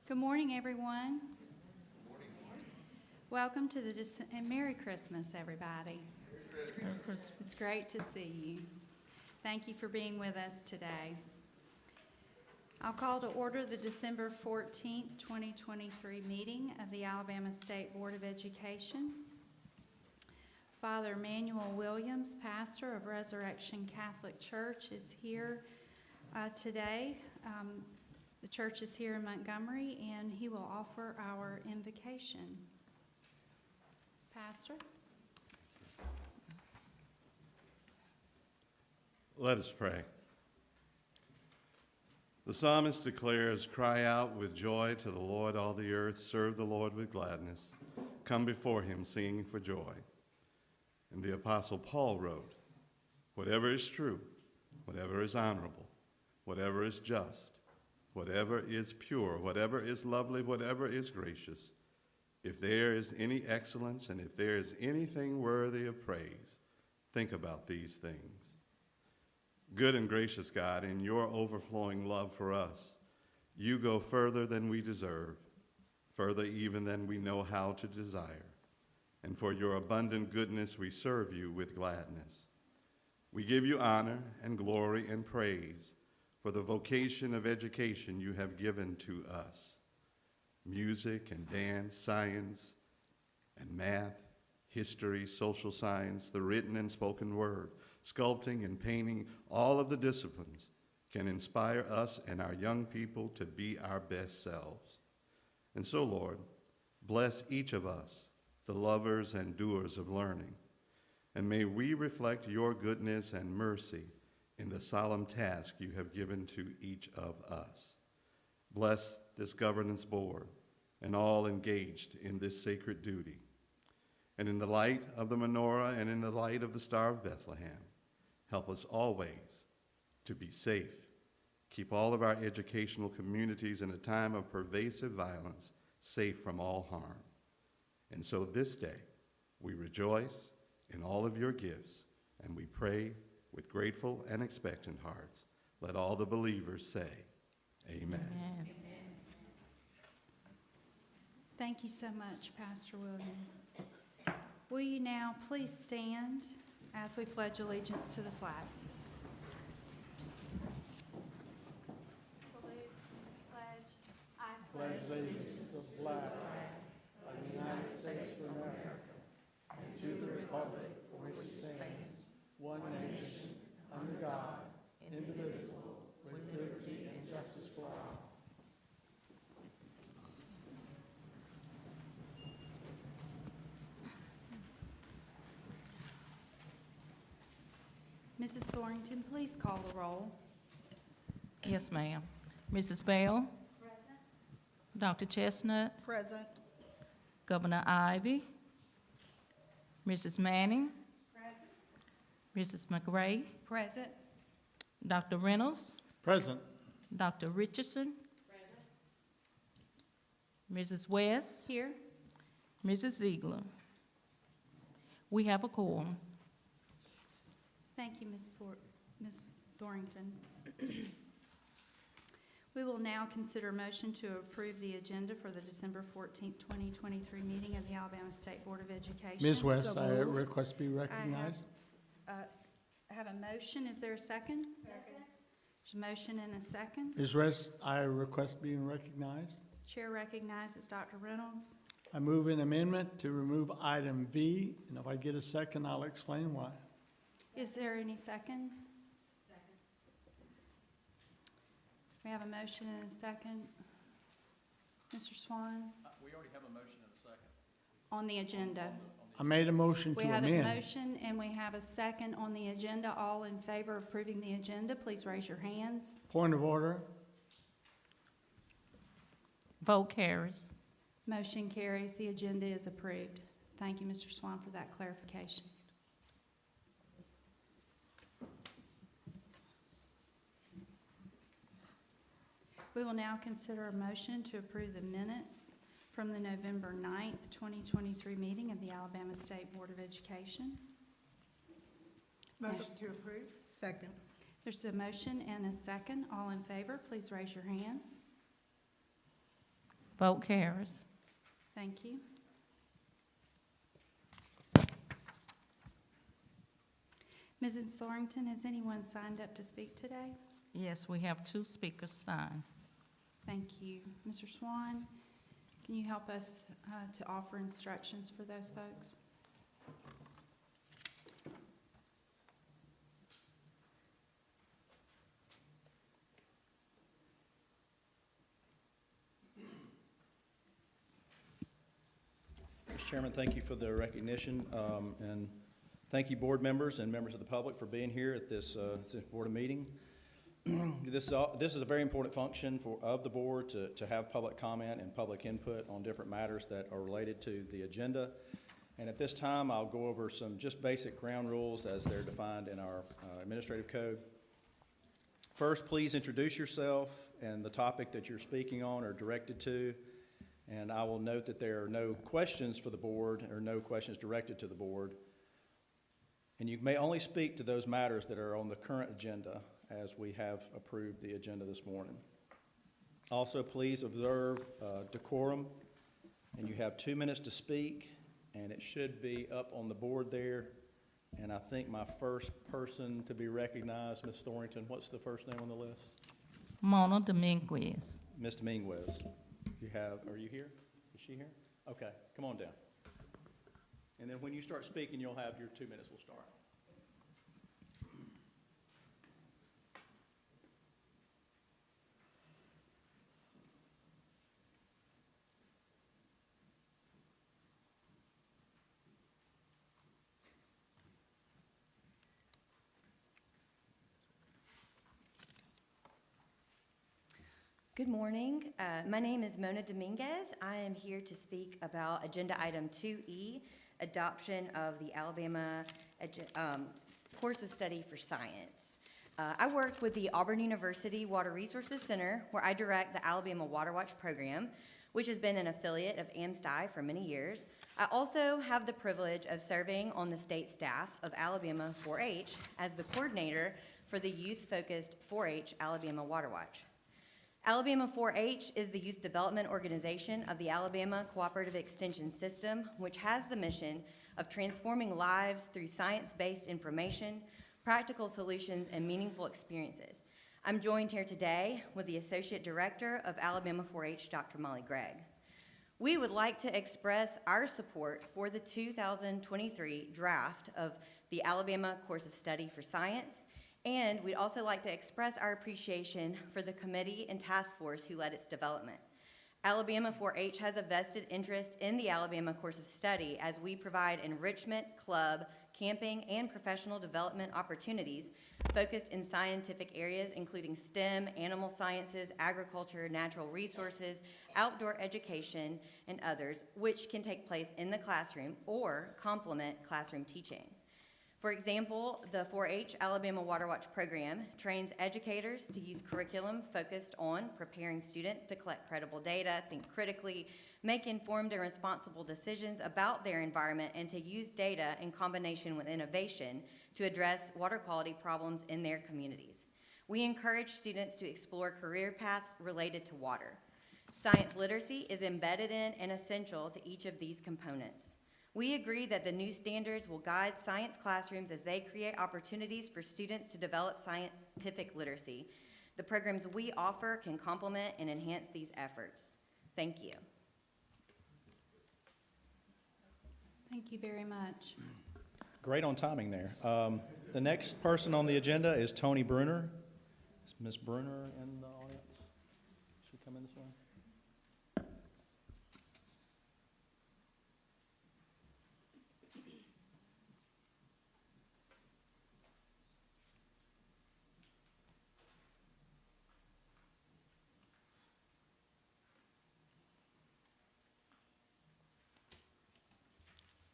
Good morning, everyone. Welcome to the and Merry Christmas, everybody. It's great to see you. Thank you for being with us today. I'll call to order the December 14th, 2023 meeting of the Alabama State Board of Education. Father Emmanuel Williams, pastor of Resurrection Catholic Church, is here today. The church is here in Montgomery, and he will offer our invocation. Pastor? Let us pray. The psalmist declares, "Cry out with joy to the Lord, all the earth. Serve the Lord with gladness. Come before him singing for joy." And the Apostle Paul wrote, "Whatever is true, whatever is honorable, whatever is just, whatever is pure, whatever is lovely, whatever is gracious, if there is any excellence and if there is anything worthy of praise, think about these things." Good and gracious God, in your overflowing love for us, you go further than we deserve, further even than we know how to desire. And for your abundant goodness, we serve you with gladness. We give you honor and glory and praise for the vocation of education you have given to us. Music and dance, science and math, history, social science, the written and spoken word, sculpting and painting, all of the disciplines can inspire us and our young people to be our best selves. And so, Lord, bless each of us, the lovers and doers of learning, and may we reflect your goodness and mercy in the solemn task you have given to each of us. Bless this governance board and all engaged in this sacred duty. And in the light of the menorah and in the light of the Star of Bethlehem, help us always to be safe. Keep all of our educational communities in a time of pervasive violence safe from all harm. And so this day, we rejoice in all of your gifts, and we pray with grateful and expectant hearts. Let all the believers say, Amen. Amen. Thank you so much, Pastor Williams. Will you now please stand as we pledge allegiance to the flag? Salute, pledge, I pledge allegiance to the flag of the United States of America and to the republic for which it stands, one nation, under God, indivisible, with liberty and justice for all. Mrs. Thornton, please call the roll. Yes, ma'am. Mrs. Bell? Present. Dr. Chestnut? Present. Governor Ivy? Mrs. Manning? Present. Mrs. McRae? Present. Dr. Reynolds? Present. Dr. Richardson? Mrs. West? Here. Mrs. Ziegler? We have a quorum. Thank you, Ms. Thornton. We will now consider a motion to approve the agenda for the December 14th, 2023 meeting of the Alabama State Board of Education. Ms. West, So I moved. request to be recognized. I have a motion. Is there a second? Second. There's a motion and a second. Ms. West, I request being recognized. Chair recognizes Dr. Reynolds. I move an amendment to remove item V, and if I get a second, I'll explain why. Is there any second? Second. We have a motion and a second. Mr. Swan? We already have a motion and a second. On the agenda. I made a motion We to had a amend. motion and we have a second on the agenda. All in favor of approving the agenda, please raise your hands. Point of order. Vote carries. Motion carries. The agenda is approved. Thank you, Mr. Swan, for that clarification. We will now consider a motion to approve the minutes from the November 9th, 2023 meeting of the Alabama State Board of Education. Motion to approve. Second. There's a motion and a second. All in favor, please raise your hands. Vote carries. Thank you. Mrs. Thornton, has anyone signed up to speak today? Yes, we have 2 speakers signed. Thank you. Mr. Swan, can you help us to offer instructions for those folks? Mr. Chairman, thank you for the recognition, and thank you, board members and members of the public, for being here at this board meeting. This is a very important function of the board to have public comment and public input on different matters that are related to the agenda. And at this time, I'll go over some just basic ground rules as they're defined in our administrative code. First, please introduce yourself and the topic that you're speaking on or directed to. And I will note that there are no questions for the board or no questions directed to the board. And you may only speak to those matters that are on the current agenda, as we have approved the agenda this morning. Also, please observe decorum, and you have 2 minutes to speak, and it should be up on the board there. And I think my first person to be recognized, Ms. Thornton, what's the first name on the list? Mona Dominguez. Ms. Dominguez. Are you here? Is she here? Okay, come on down. And then when you start speaking, you'll have your 2 minutes will start. Good morning. My name is Mona Dominguez. I am here to speak about Agenda Item 2E, adoption of the Alabama Course of Study for Science. I work with the Auburn University Water Resources Center, where I direct the Alabama Water Watch program, which has been an affiliate of AMSTI for many years. I also have the privilege of serving on the state staff of Alabama 4-H as the coordinator for the youth-focused 4-H Alabama Water Watch. Alabama 4-H is the youth development organization of the Alabama Cooperative Extension System, which has the mission of transforming lives through science-based information, practical solutions, and meaningful experiences. I'm joined here today with the Associate Director of Alabama 4-H, Dr. Molly Gregg. We would like to express our support for the 2023 draft of the Alabama Course of Study for Science, and we'd also like to express our appreciation for the committee and task force who led its development. Alabama 4-H has a vested interest in the Alabama Course of Study as we provide enrichment, club, camping, and professional development opportunities focused in scientific areas including STEM, animal sciences, agriculture, natural resources, outdoor education, and others, which can take place in the classroom or complement classroom teaching. For example, the 4-H Alabama Water Watch program trains educators to use curriculum focused on preparing students to collect credible data, think critically, make informed and responsible decisions about their environment, and to use data in combination with innovation to address water quality problems in their communities. We encourage students to explore career paths related to water. Science literacy is embedded in and essential to each of these components. We agree that the new standards will guide science classrooms as they create opportunities for students to develop scientific literacy. The programs we offer can complement and enhance these efforts. Thank you. Thank you very much. Great on timing there. The next person on the agenda is Tony Bruner. Is Ms. Bruner in the audience? Should she come in this way?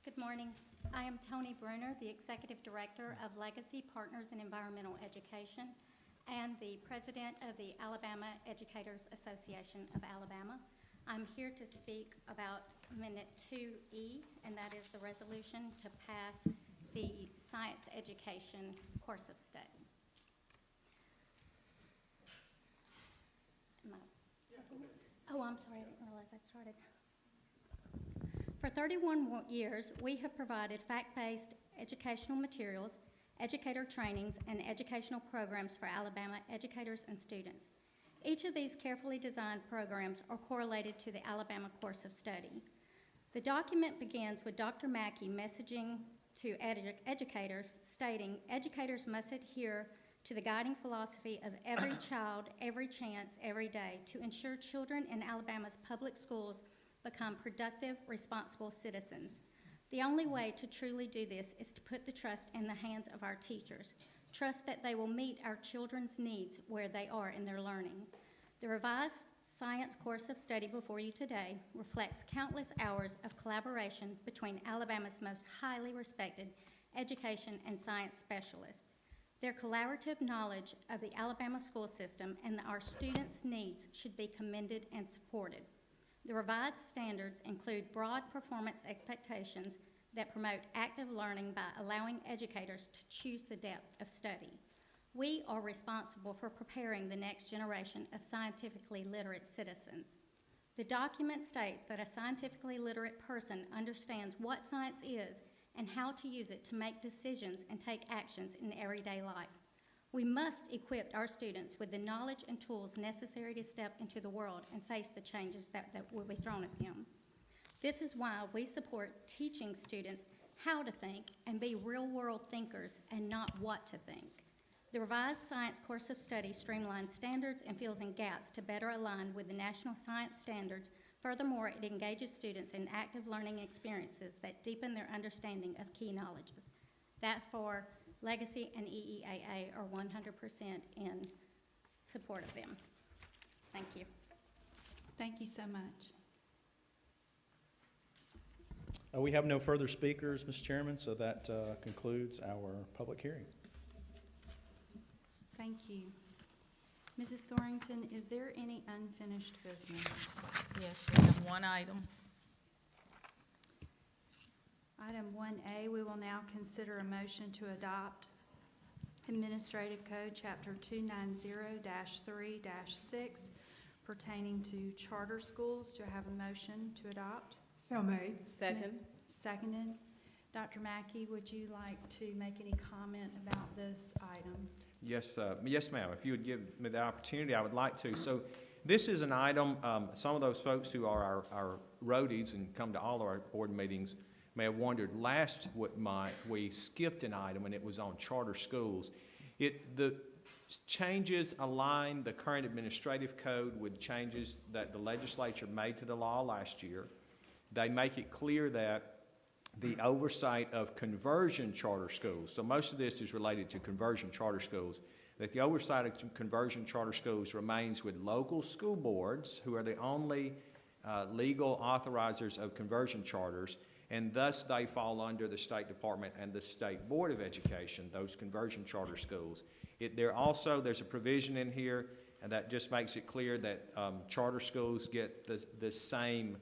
Good morning. I am Tony Bruner, the Executive Director of Legacy Partners in Environmental Education and the President of the Alabama Educators Association of Alabama. I'm here to speak about Amendment 2E, and that is the resolution to pass the Science Education Course of Study. Oh, I'm sorry, I didn't realize I started. For 31 years, we have provided fact-based educational materials, educator trainings, and educational programs for Alabama educators and students. Each of these carefully designed programs are correlated to the Alabama course of study. The document begins with Dr. Mackey messaging to educators, stating, educators must adhere to the guiding philosophy of every child, every chance, every day to ensure children in Alabama's public schools become productive, responsible citizens. The only way to truly do this is to put the trust in the hands of our teachers. Trust that they will meet our children's needs where they are in their learning. The revised science course of study before you today reflects countless hours of collaboration between Alabama's most highly respected education and science specialists. Their collaborative knowledge of the Alabama school system and our students' needs should be commended and supported. The revised standards include broad performance expectations that promote active learning by allowing educators to choose the depth of study. We are responsible for preparing the next generation of scientifically literate citizens. The document states that a scientifically literate person understands what science is and how to use it to make decisions and take actions in everyday life. We must equip our students with the knowledge and tools necessary to step into the world and face the changes that will be thrown at them. This is why we support teaching students how to think and be real-world thinkers and not what to think. The revised science course of study streamlines standards and fills in gaps to better align with the national science standards. Furthermore, it engages students in active learning experiences that deepen their understanding of key knowledges. Therefore, Legacy and EEAA are 100% in support of them. Thank you. Thank you so much. We have no further speakers, Mr. Chairman, so that concludes our public hearing. Thank you. Mrs. Thornton, is there any unfinished business? Yes, we have one item. Item 1A, we will now consider a motion to adopt Administrative Code, Chapter 290-3-6, pertaining to charter schools. Do I have a motion to adopt? So made. Second. Seconded. Dr. Mackey, would you like to make any comment about this item? Yes, yes, ma'am. If you would give me the opportunity, I would like to. So this is an item, some of those folks who are our roadies and come to all of our board meetings may have wondered, last month we skipped an item and it was on charter schools. The changes align the current administrative code with changes that the legislature made to the law last year. They make it clear that the oversight of conversion charter schools, so most of this is related to conversion charter schools, that the oversight of conversion charter schools remains with local school boards, who are the only legal authorizers of conversion charters, and thus they fall under the State Department and the State Board of Education, those conversion charter schools. There's a provision in here and that just makes it clear that charter schools get the same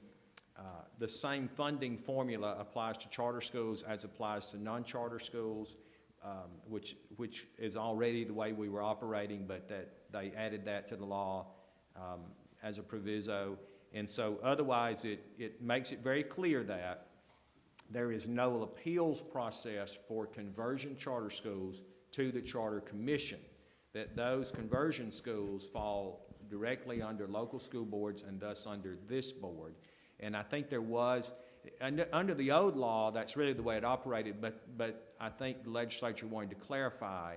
funding formula applies to charter schools as applies to non-charter schools, which is already the way we were operating, but that they added that to the law as a proviso. And so otherwise it makes it very clear that there is no appeals process for conversion charter schools to the Charter Commission, that those conversion schools fall directly under local school boards and thus under this board. And I think there was, under the old law, that's really the way it operated, but I think the legislature wanted to clarify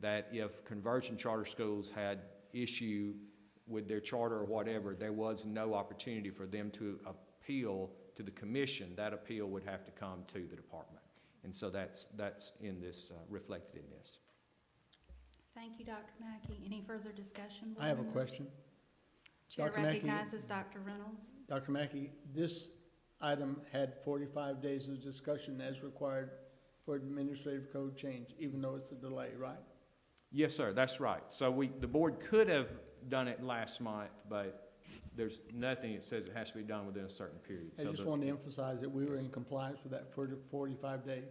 that if conversion charter schools had issue with their charter or whatever, there was no opportunity for them to appeal to the commission. That appeal would have to come to the department. And so that's in this, reflected in this. Thank you, Dr. Mackey. Any further discussion? I have a board members? question. Chair Dr. Mackey- recognizes Dr. Reynolds. Dr. Mackey, this item had 45 days of discussion as required for administrative code change, even though it's a delay, right? Yes, sir, that's right. So the board could have done it last month, but there's nothing that says it has to be done within a certain period. I So just the- wanted to emphasize that we were in compliance with that 45-day.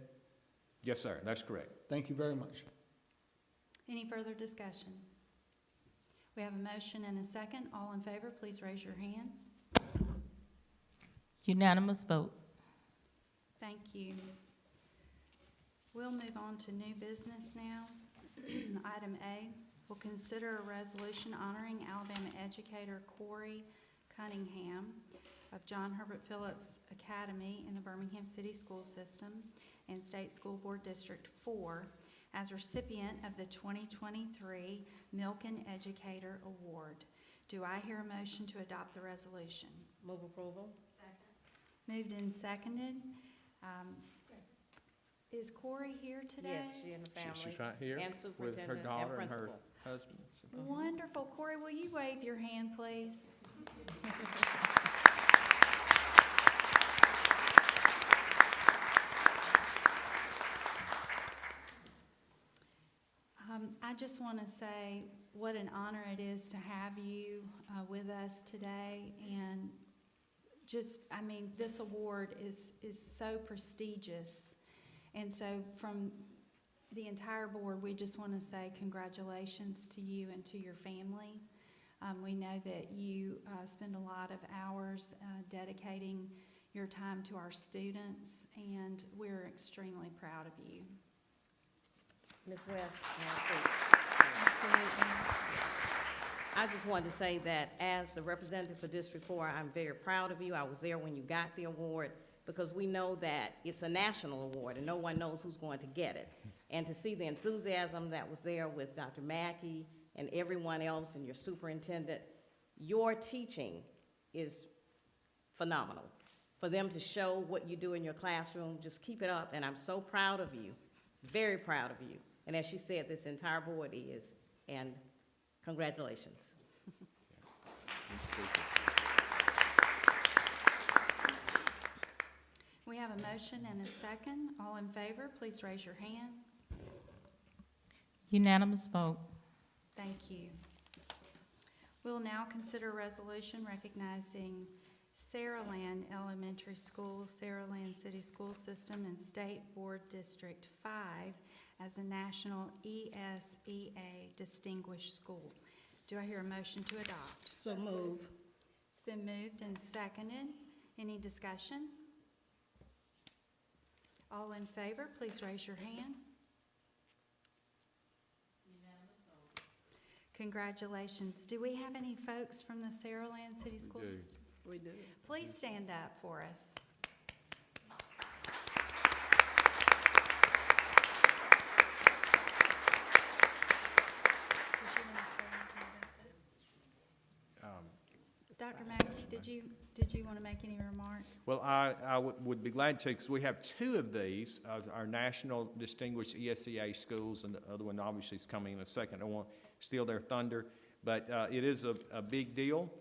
Yes, sir, that's correct. Thank you very much. Any further discussion? We have a motion and a second. All in favor, please raise your hands. Unanimous vote. Thank you. We'll move on to new business now. Item A, we'll consider a resolution honoring Alabama educator Corey Cunningham of John Herbert Phillips Academy in the Birmingham City School System and State School Board District 4 as recipient of the 2023 Milken Educator Award. Do I hear a motion to adopt the resolution? Move approval. Moved and seconded. Is Corey here today? Yes, she and the family. She's right here And with her superintendent and daughter and her principal. husband. Wonderful. Corey, will you wave your hand, please? I just want to say what an honor it is to have you with us today. And just, I mean, this award is so prestigious. And so from the entire board, we just want to say congratulations to you and to your family. We know that you spend a lot of hours dedicating your time to our students, and we're extremely proud of you. Ms. West, may I speak? Absolutely. I just wanted to say that as the representative for District 4, I'm very proud of you. I was there when you got the award because we know that it's a national award and no one knows who's going to get it. And to see the enthusiasm that was there with Dr. Mackey and everyone else and your superintendent, your teaching is phenomenal. For them to show what you do in your classroom, just keep it up, and I'm so proud of you, very proud of you. And as she said, this entire board is, and congratulations. We have a motion and a second. All in favor, please raise your hand. Unanimous vote. Thank you. We'll now consider a resolution recognizing Saraland Elementary School, Saraland City School System, and State Board District 5 as a national ESEA distinguished school. Do I hear a motion to adopt? So move. It's been moved and seconded. Any discussion? All in favor, please raise your hand. Congratulations. Do we have any folks from the Saraland City School do. System? We do. Please stand up for us. Did you want to say anything about that? Dr. Mackey, did you want to make any remarks? Well, I would be glad to, because we have two of these, our national distinguished ESEA schools, and the other one obviously is coming in a second. I won't steal their thunder, but it is a big deal.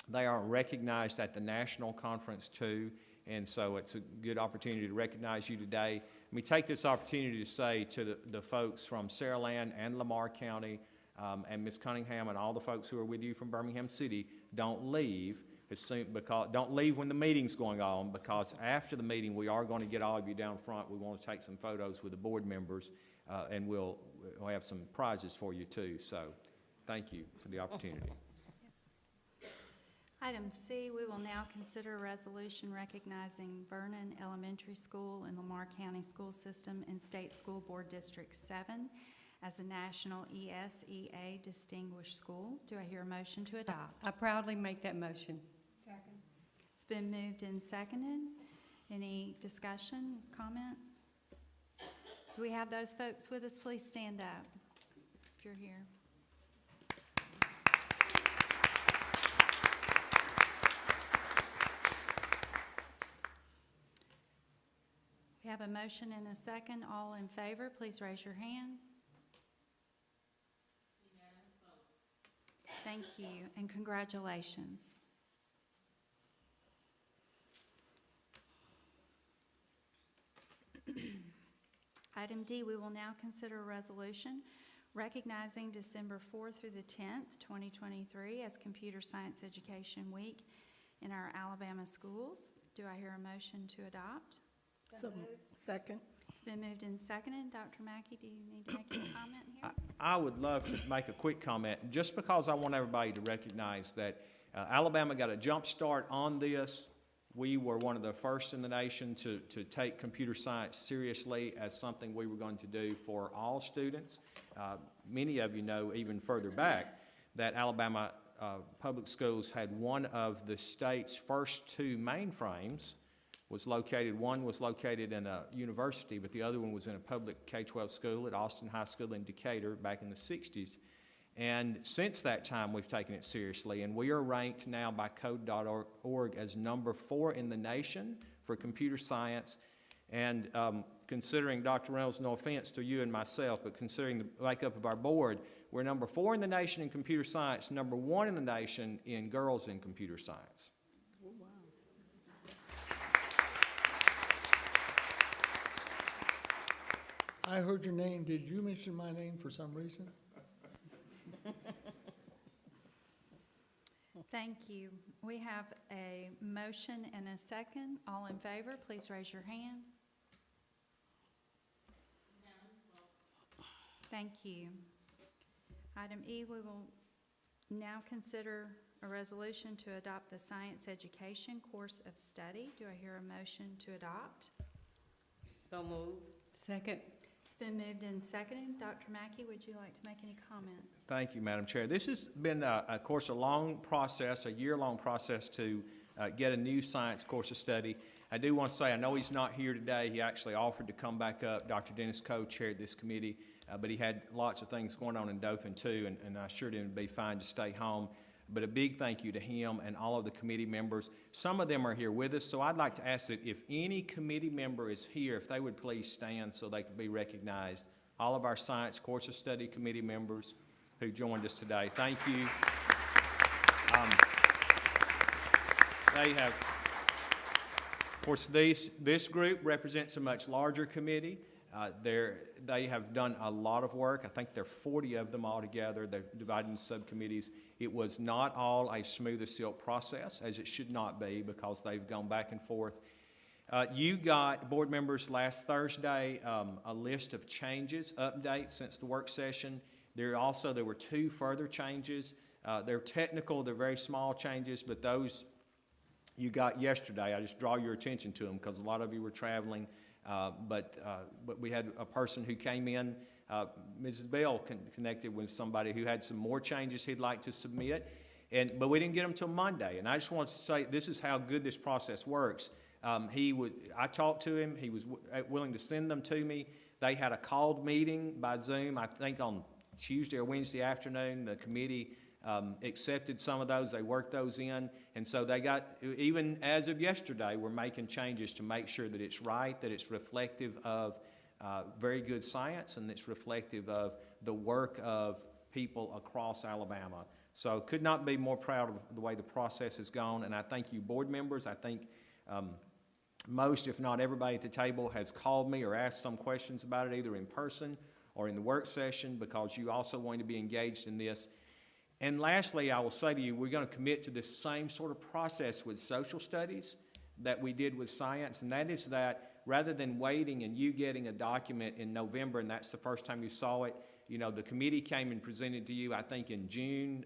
They are recognized at the national conference too, and so it's a good opportunity to recognize you today. Let me take this opportunity to say to the folks from Saraland and Lamar County, and Ms. Cunningham and all the folks who are with you from Birmingham City, don't leave don't leave when the meeting's going on, because after the meeting, we are going to get all of you down front. We want to take some photos with the board members, and we'll have some prizes for you too. So thank you for the opportunity. Yes. Item C, we will now consider a resolution recognizing Vernon Elementary School in Lamar County School System and State School Board District 7 as a national ESEA distinguished school. Do I hear a motion to adopt? I proudly make that motion. It's been moved and seconded. Any discussion, comments? Do we have those folks with us? Please stand up if you're here. We have a motion and a second. All in favor, please raise your hand. Thank you, and congratulations. Item D, we will now consider a resolution recognizing December 4th through the 10th, 2023 as Computer Science Education Week in our Alabama schools. Do I hear a motion to adopt? So, second. It's been moved and seconded. Dr. Mackey, do you need to make any comment here? I would love to make a quick comment, just because I want everybody to recognize that Alabama got a jump start on this. We were one of the first in the nation to take computer science seriously as something we were going to do for all students. Many of you know, even further back, that Alabama public schools had one of the state's first two mainframes. One was located in a university, but the other one was in a public K-12 school at Austin High School in Decatur back in the 60s. And since that time, we've taken it seriously, and we are ranked now by code.org as number 4 in the nation for computer science. And considering, Dr. Reynolds, no offense to you and myself, but considering the makeup of our board, we're number 4 in the nation in computer science, number 1 in the nation in girls in computer science. I heard your name. Did you mention my name for some reason? Thank you. We have a motion and a second. All in favor, please raise your hand. Thank you. Item E, we will now consider a resolution to adopt the science education course of study. Do I hear a motion to adopt? So moved. Second. It's been moved and seconded. Dr. Mackey, would you like to make any comments? Thank you, Madam Chair. This has been, of course, a long process, a year-long process to get a new science course of study. I do want to say, I know he's not here today. He actually offered to come back up. Dr. Dennis Coe chaired this committee, but he had lots of things going on in Dothan too, and I assured him it'd be fine to stay home. But a big thank you to him and all of the committee members. Some of them are here with us, so I'd like to ask that if any committee member is here, if they would please stand so they could be recognized. All of our science course of study committee members who joined us today, thank you. They have, of course, this group represents a much larger committee. They have done a lot of work. I think there are 40 of them altogether. They're divided into subcommittees. It was not all a smooth as silk process, as it should not be, because they've gone back and forth. You got, board members, last Thursday, a list of changes, updates since the work session. There were 2 further changes. They're technical, they're very small changes, but those you got yesterday. I just draw your attention to them because a lot of you were traveling. But we had a person who came in, Mrs. Bell connected with somebody who had some more changes he'd like to submit, but we didn't get them till Monday. And I just want to say this is how good this process works. I talked to him. He was willing to send them to me. They had a called meeting by Zoom, I think on Tuesday or Wednesday afternoon. The committee accepted some of those. They worked those in. And so they got, even as of yesterday, we're making changes to make sure that it's right, that it's reflective of very good science, and it's reflective of the work of people across Alabama. So could not be more proud of the way the process has gone. And I thank you, board members. I think most, if not everybody at the table, has called me or asked some questions about it, either in person or in the work session, because you also want to be engaged in this. And lastly, I will say to you, we're going to commit to this same sort of process with social studies that we did with science, and that is that rather than waiting and you getting a document in November and that's the first time you saw it, you know, the committee came and presented to you, I think in June,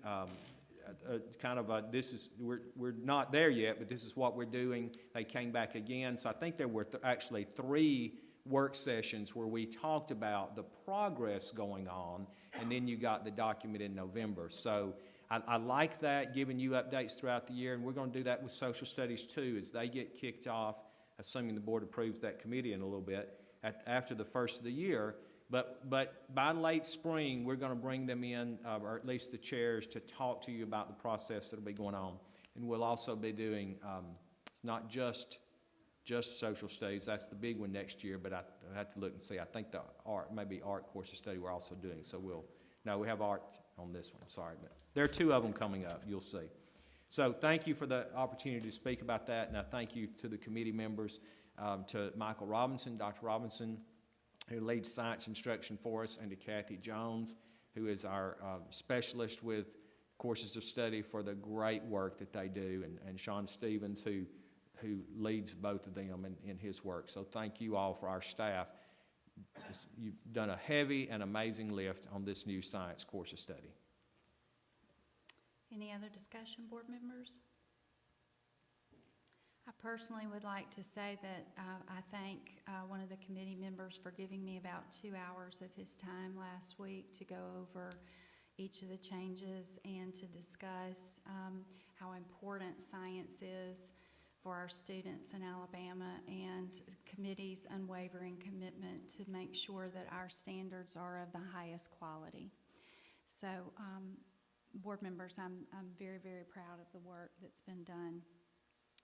we're not there yet, but this is what we're doing. They came back again, so I think there were actually 3 work sessions where we talked about the progress going on, and then you got the document in November. So I like that, giving you updates throughout the year, and we're going to do that with social studies too, as they get kicked off, assuming the board approves that committee in a little bit, after the first of the year. But by late spring, we're going to bring them in, or at least the chairs, to talk to you about the process that will be going on. And we'll also be doing, not just social studies, that's the big one next year, but I have to look and see. I think the maybe art course of study we're also doing, so we have art on this one, sorry. But there are 2 of them coming up, you'll see. So thank you for the opportunity to speak about that, and I thank you to the committee members, to Michael Robinson, Dr. Robinson, who leads science instruction for us, and to Kathy Jones, who is our specialist with courses of study, for the great work that they do, and Sean Stevens, who leads both of them in his work. So thank you all for our staff You've done a heavy and amazing lift on this new science course of study. Any other discussion, board members? I personally would like to say that I thank one of the committee members for giving me about 2 hours of his time last week to go over each of the changes and to discuss how important science is for our students in Alabama, and the committee's unwavering commitment to make sure that our standards are of the highest quality. So, board members, I'm very, very proud of the work that's been done.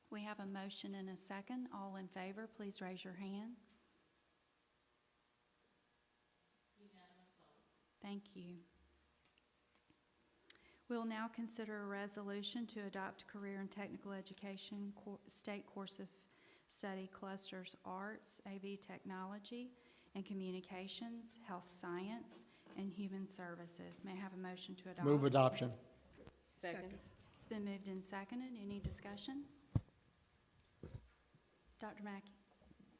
We have a motion and a second. All in favor, please raise your hand. Thank you. We'll now consider a resolution to adopt Career and Technical Education State Course of Study Clusters Arts, AV Technology, and Communications, Health Science, and Human Services. May I have a motion to adopt? Move adoption. Second. It's been moved and seconded. Any discussion? Dr. Mackey?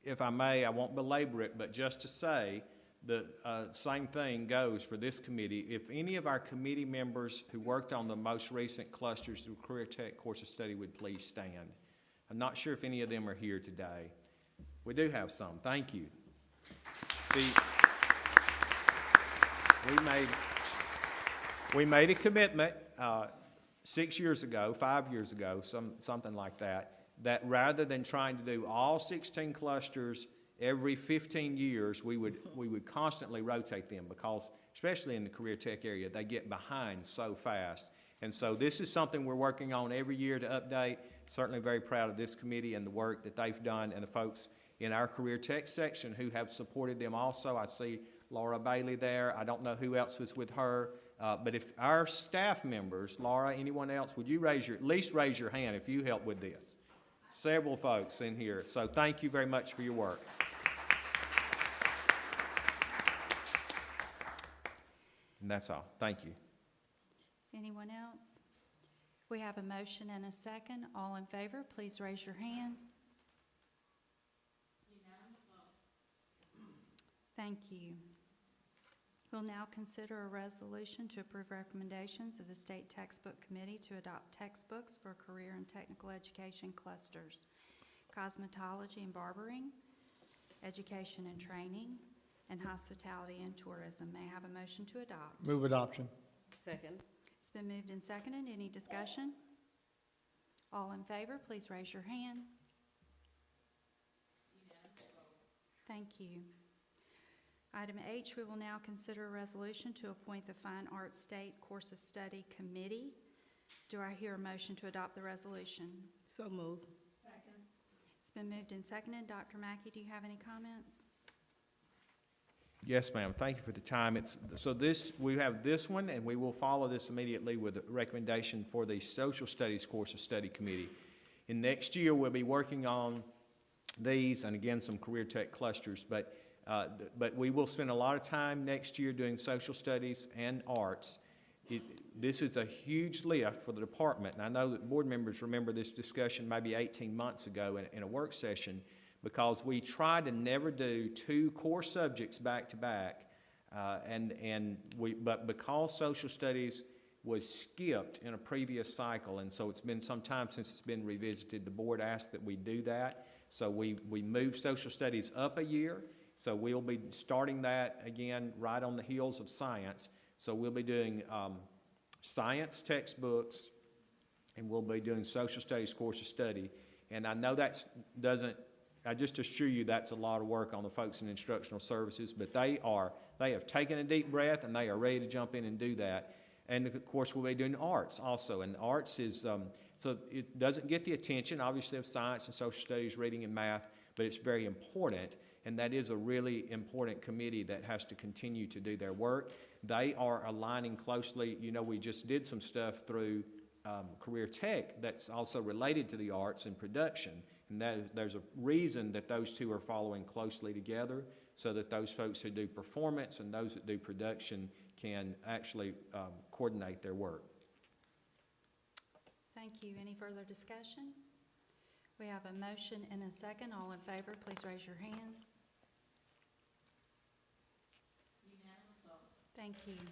If I may, I won't belabor it, but just to say, the same thing goes for this committee. If any of our committee members who worked on the most recent clusters through Career Tech Course of Study would please stand. I'm not sure if any of them are here today. We do have some. Thank you. We made a commitment 6 years ago, 5 years ago, something like that rather than trying to do all 16 clusters every 15 years, we would constantly rotate them, because especially in the career tech area, they get behind so fast. And so this is something we're working on every year to update. Certainly very proud of this committee and the work that they've done, and the folks in our career tech section who have supported them also. I see Laura Bailey there. I don't know who else was with her. But if our staff members, Laura, anyone else, would you at least raise your hand if you help with this? Several folks in here. So thank you very much for your work. And that's all. Thank you. Anyone else? We have a motion and a second. All in favor, please raise your hand. Thank you. We'll now consider a resolution to approve recommendations of the State Textbook Committee to adopt textbooks for career and technical education clusters: cosmetology and barbering, education and training, and hospitality and tourism. May I have a motion to adopt? Move adoption. Second. It's been moved and seconded. Any discussion? All in favor, please raise your hand. Thank you. Item H, we will now consider a resolution to appoint the Fine Arts State Course of Study Committee. Do I hear a motion to adopt the resolution? So move. Second. It's been moved and seconded. Dr. Mackey, do you have any comments? Yes, ma'am. Thank you for the time. We have this one, and we will follow this immediately with a recommendation for the Social Studies Course of Study Committee. And next year, we'll be working on these, and again, some career tech clusters, but we will spend a lot of time next year doing social studies and arts. This is a huge lift for the department, and I know that board members remember this discussion maybe 18 months ago in a work session, because we tried to never do two core subjects back to back, but because social studies was skipped in a previous cycle, and so it's been some time since it's been revisited, the board asked that we do that. So we moved social studies up a year. So we'll be starting that again right on the heels of science. So we'll be doing science textbooks, and we'll be doing social studies course of study. And I know I just assure you that's a lot of work on the folks in instructional services, but they have taken a deep breath, and they are ready to jump in and do that. And of course, we'll be doing arts also. And arts is, so it doesn't get the attention, obviously, of science and social studies, reading and math, but it's very important. And that is a really important committee that has to continue to do their work. They are aligning closely. You know, we just did some stuff through Career Tech that's also related to the arts and production. And there's a reason that those two are following closely together, so that those folks who do performance and those that do production can actually coordinate their work. Thank you. Any further discussion? We have a motion and a second. All in favor, please raise your hand. Thank you.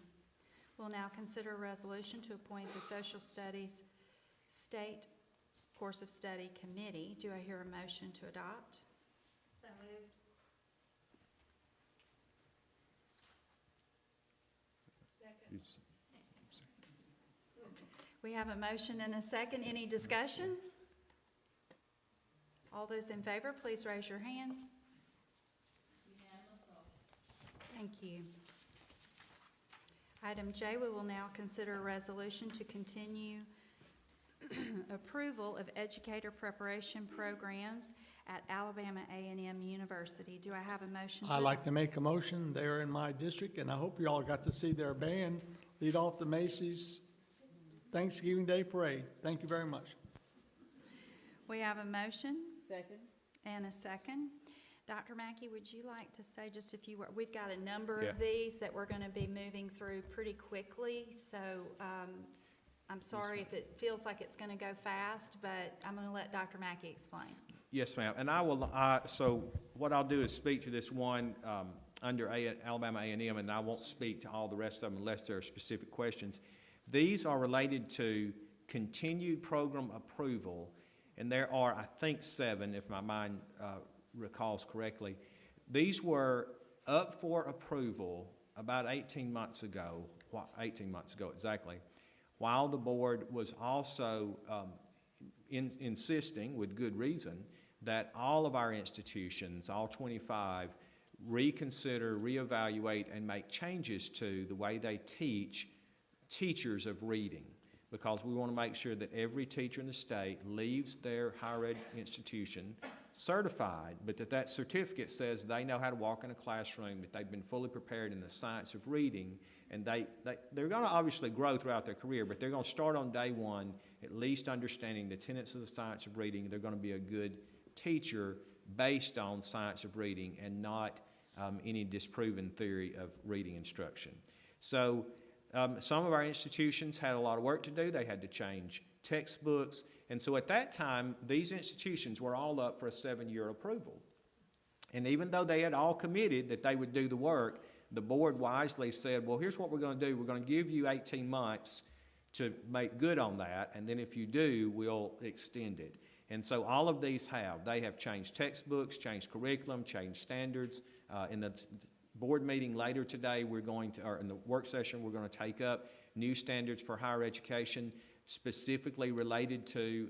We'll now consider a resolution to appoint the Social Studies State Course of Study Committee. Do I hear a motion to adopt? So moved. We have a motion and a second. Any discussion? All those in favor, please raise your hand. Thank you. Item J, we will now consider a resolution to continue approval of educator preparation programs at Alabama A&M University. Do I have a motion? I'd like to make a motion. They're in my district, and I hope you all got to see their band lead off the Macy's Thanksgiving Day Parade. Thank you very much. We have a motion Second. and a second. Dr. Mackey, would you like to say just a few words? We've got a number Yeah. of these that we're going to be moving through pretty quickly, so I'm sorry if it feels like it's going to go fast, but I'm going to let Dr. Mackey explain. Yes, ma'am. And so what I'll do is speak to this one under Alabama A&M, and I won't speak to all the rest of them unless there are specific questions. These are related to continued program approval, and there are, I think, 7, if my mind recalls correctly. These were up for approval about 18 months ago exactly, while the board was also insisting, with good reason, that all of our institutions, all 25, reconsider, reevaluate, and make changes to the way they teach teachers of reading, because we want to make sure that every teacher in the state leaves their higher ed institution certified, but that certificate says they know how to walk in a classroom, that they've been fully prepared in the science of reading, and they're going to obviously grow throughout their career, but they're going to start on day one at least understanding the tenets of the science of reading. They're going to be a good teacher based on science of reading and not any disproven theory of reading instruction. So some of our institutions had a lot of work to do. They had to change textbooks. And so at that time, these institutions were all up for a 7-year approval. And even though they had all committed that they would do the work, the board wisely said, well, here's what we're going to do. We're going to give you 18 months to make good on that, and then if you do, we'll extend it. And so all of these they have changed textbooks, changed curriculum, changed standards. In the board meeting later today, or in the work session, we're going to take up new standards for higher education, specifically related to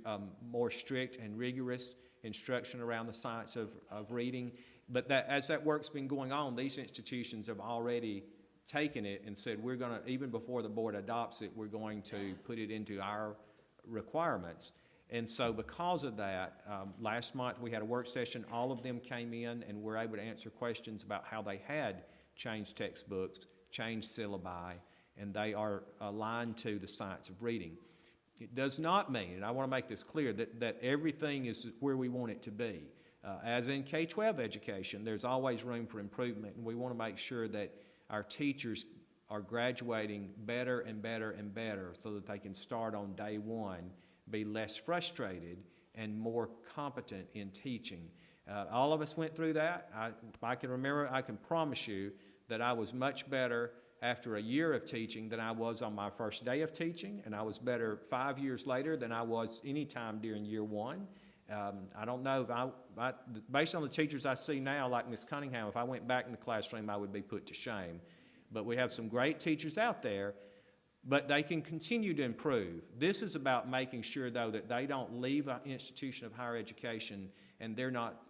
more strict and rigorous instruction around the science of reading. But as that work's been going on, these institutions have already taken it and said, we're going to, even before the board adopts it, we're going to put it into our requirements. And so because of that, last month we had a work session. All of them came in and were able to answer questions about how they had changed textbooks, changed syllabi, and they are aligned to the science of reading. It does not mean, and I want to make this clear, that everything is where we want it to be. As in K-12 education, there's always room for improvement, and we want to make sure that our teachers are graduating better and better and better so that they can start on day one, be less frustrated, and more competent in teaching. All of us went through that. If I can remember, I can promise you that I was much better after a year of teaching than I was on my first day of teaching, and I was better 5 years later than I was any time during year one. I don't know if based on the teachers I see now, like Ms. Cunningham, if I went back in the classroom, I would be put to shame. But we have some great teachers out there, but they can continue to improve. This is about making sure, though, that they don't leave an institution of higher education and they're not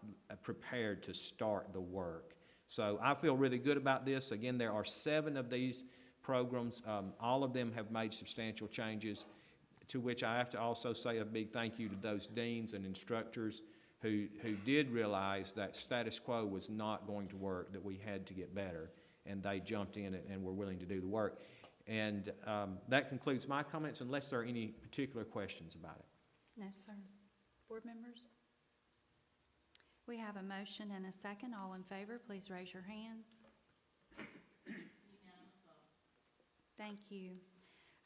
prepared to start the work. So I feel really good about this. Again, there are 7 of these programs. All of them have made substantial changes, to which I have to also say a big thank you to those deans and instructors who did realize that status quo was not going to work, that we had to get better, and they jumped in and were willing to do the work. And that concludes my comments, unless there are any particular questions about it. No, sir. Board members? We have a motion and a second. All in favor, please raise your hands. Thank you.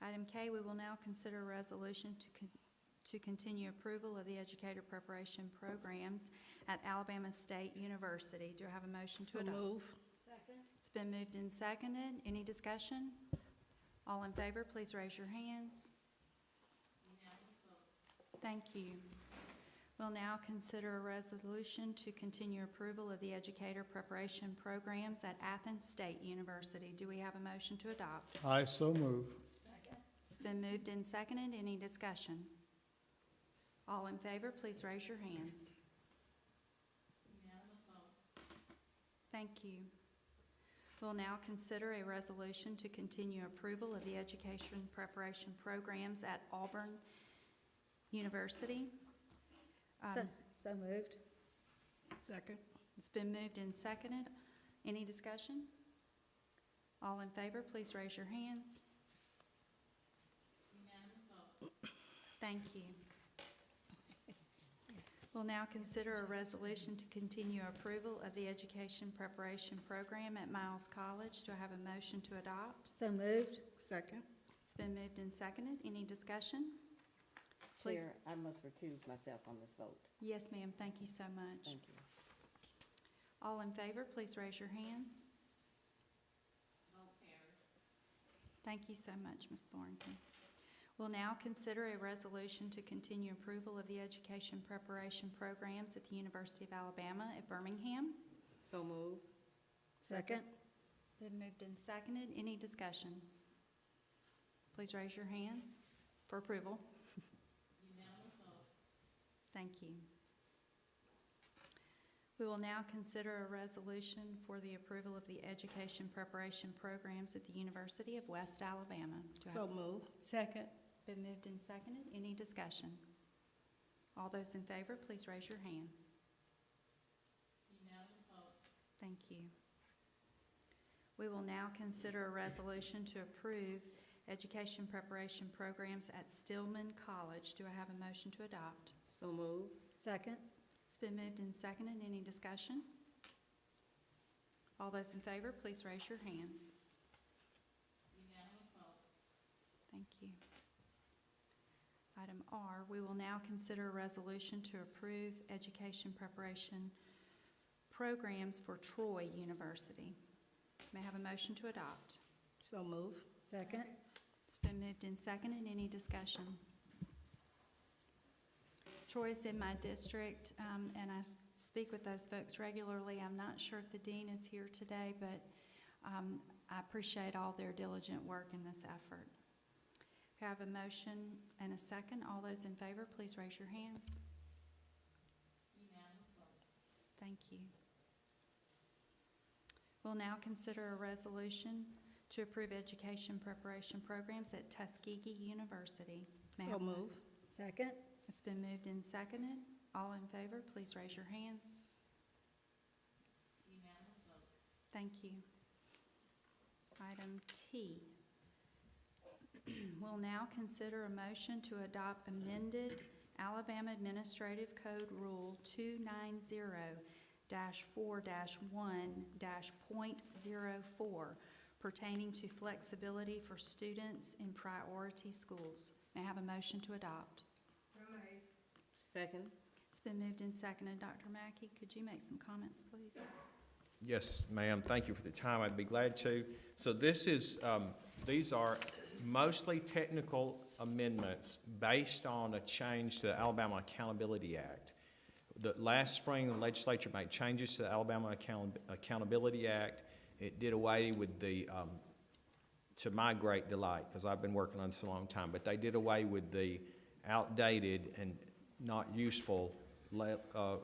Item K, we will now consider a resolution to continue approval of the educator preparation programs at Alabama State University. Do I have a motion to adopt? move. It's been moved and seconded. Any discussion? All in favor, please raise your hands. Thank you. We'll now consider a resolution to continue approval of the educator preparation programs at Athens State University. Do we have a motion to adopt? I so move. It's been moved and seconded. Any discussion? All in favor, please raise your hands. Thank you. We'll now consider a resolution to continue approval of the education preparation programs at Auburn University. So moved. Second. It's been moved and seconded. Any discussion? All in favor, please raise your hands. Thank you. We'll now consider a resolution to continue approval of the education preparation program at Miles College. Do I have a motion to adopt? So moved. Second. It's been moved and seconded. Any discussion? Please. Chair, I must recuse myself on this vote. Yes, ma'am. Thank you so much. Thank you. All in favor, please raise your hands. Thank you so much, Ms. Thornton. We'll now consider a resolution to continue approval of the education preparation programs at the University of Alabama at Birmingham. So moved. Second. Been moved and seconded. Any discussion? Please raise your hands for approval. Thank you. We will now consider a resolution for the approval of the education preparation programs at the University of West Alabama. Do I have- move. Second. Been moved and seconded. Any discussion? All those in favor, please raise your hands. Thank you. We will now consider a resolution to approve education preparation programs at Stillman College. Do I have a motion to adopt? So moved. Second. It's been moved and seconded. Any discussion? All those in favor, please raise your hands. Thank you. Item R, we will now consider a resolution to approve education preparation programs for Troy University. May I have a motion to adopt? So move. Second. It's been moved and seconded. Any discussion? Troy is in my district, and I speak with those folks regularly. I'm not sure if the dean is here today, but I appreciate all their diligent work in this effort. We have a motion and a second. All those in favor, please raise your hands. Thank you. We'll now consider a resolution to approve education preparation programs at Tuskegee University. May I have- move. Second. It's been moved and seconded. All in favor, please raise your hands. Thank you. Item T. We'll now consider a motion to adopt amended Alabama Administrative Code Rule 290-4-1-.04 pertaining to flexibility for students in priority schools. May I have a motion to adopt? Second. It's been moved and seconded. Dr. Mackey, could you make some comments, please? Yes, ma'am. Thank you for the time. I'd be glad to. So this is, these are mostly technical amendments based on a change to the Alabama Accountability Act. Last spring, the legislature made changes to the Alabama Accountability Act. It did away with the, to my great delight, because I've been working on this a long time, but they did away with the outdated and not useful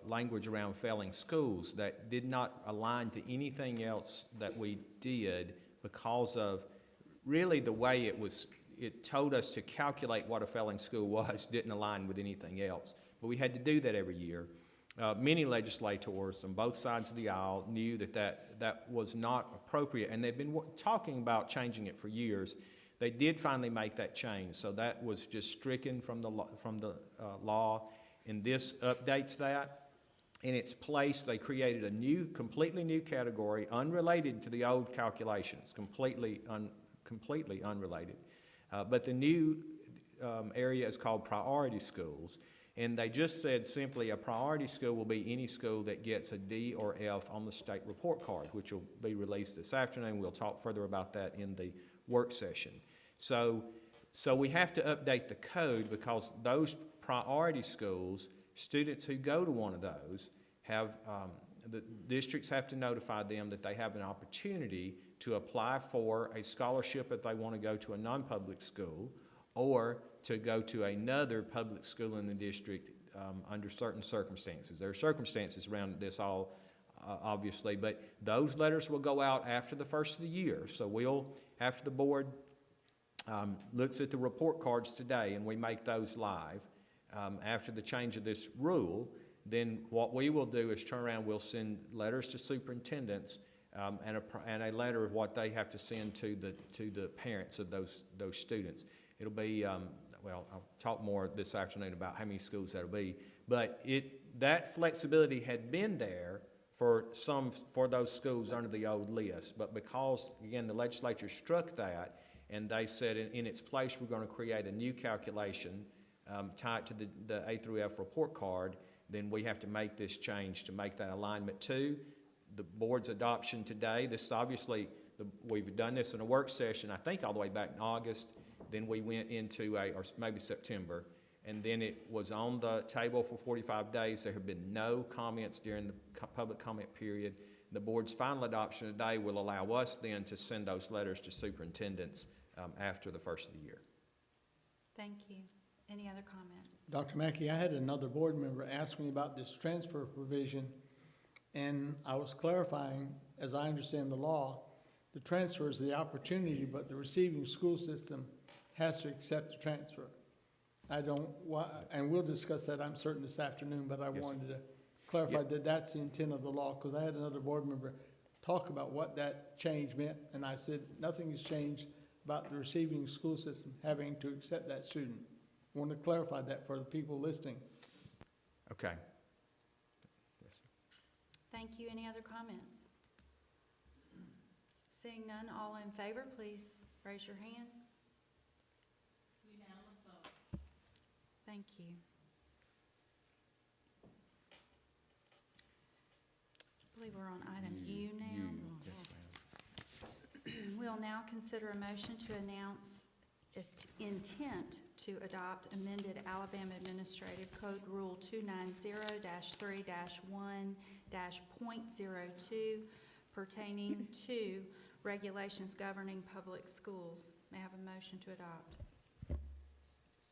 language around failing schools that did not align to anything else that we did because of really the way it told us to calculate what a failing school was, didn't align with anything else. But we had to do that every year. Many legislators on both sides of the aisle knew that was not appropriate, and they've been talking about changing it for years. They did finally make that change, so that was just stricken from the law, and this updates that. In its place, they created a completely new category, unrelated to the old calculations, completely unrelated. But the new area is called priority schools, And they just said simply a priority school will be any school that gets a D or F on the state report card, which will be released this afternoon. We'll talk further about that in the work session. So we have to update the code because those priority schools, students who go to one of those have, the districts have to notify them that they have an opportunity to apply for a scholarship if they want to go to a non-public school or to go to another public school in the district under certain circumstances. There are circumstances around this all, obviously, but those letters will go out after the first of the year. So we'll, after the board looks at the report cards today and we make those live, after the change of this rule, then what we will do is turn around, we'll send letters to superintendents and a letter of what they have to send to the parents of those students. It'll be, well, I'll talk more this afternoon about how many schools that'll be, but that flexibility had been there for those schools under the old list, but because, again, the legislature struck that, and they said in its place, we're going to create a new calculation tied to the A through F report card, then we have to make this change to make that alignment to the board's adoption today. This obviously, we've done this in a work session, I think all the way back in August, then we went into or maybe September, and then it was on the table for 45 days. There have been no comments during the public comment period. The board's final adoption today will allow us then to send those letters to superintendents after the first of the year. Thank you. Any other comments? Dr. Mackey, I had another board member ask me about this transfer provision, and I was clarifying, as I understand the law, the transfer is the opportunity, but the receiving school system has to accept the transfer. And we'll discuss that, I'm certain, this afternoon, but I wanted to clarify that that's the intent of the law, because I had another board member talk about what that change meant, and I said, nothing has changed about the receiving school system having to accept that student. I want to clarify that for the people listening. Okay. Yes, sir. Thank you. Any other comments? Seeing none, all in favor, please raise your hand. Unanimous vote. Thank you. I believe we're on item U now. Yes, ma'am. We'll now consider a motion to announce its intent to adopt amended Alabama Administrative Code Rule 290-3-1-.02 pertaining to regulations governing public schools. May I have a motion to adopt?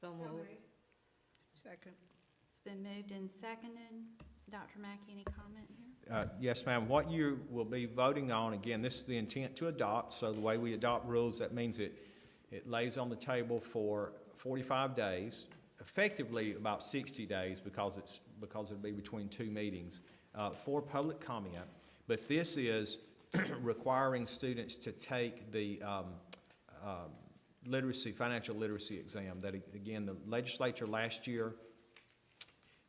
So moved. Second. It's been moved and seconded. Dr. Mackey, any comment here? Yes, ma'am. What you will be voting on, again, this is the intent to adopt. So the way we adopt rules, that means it lays on the table for 45 days, effectively about 60 days because it'll be between two meetings for public comment. But this is requiring students to take the financial literacy exam. That, again, the legislature last year,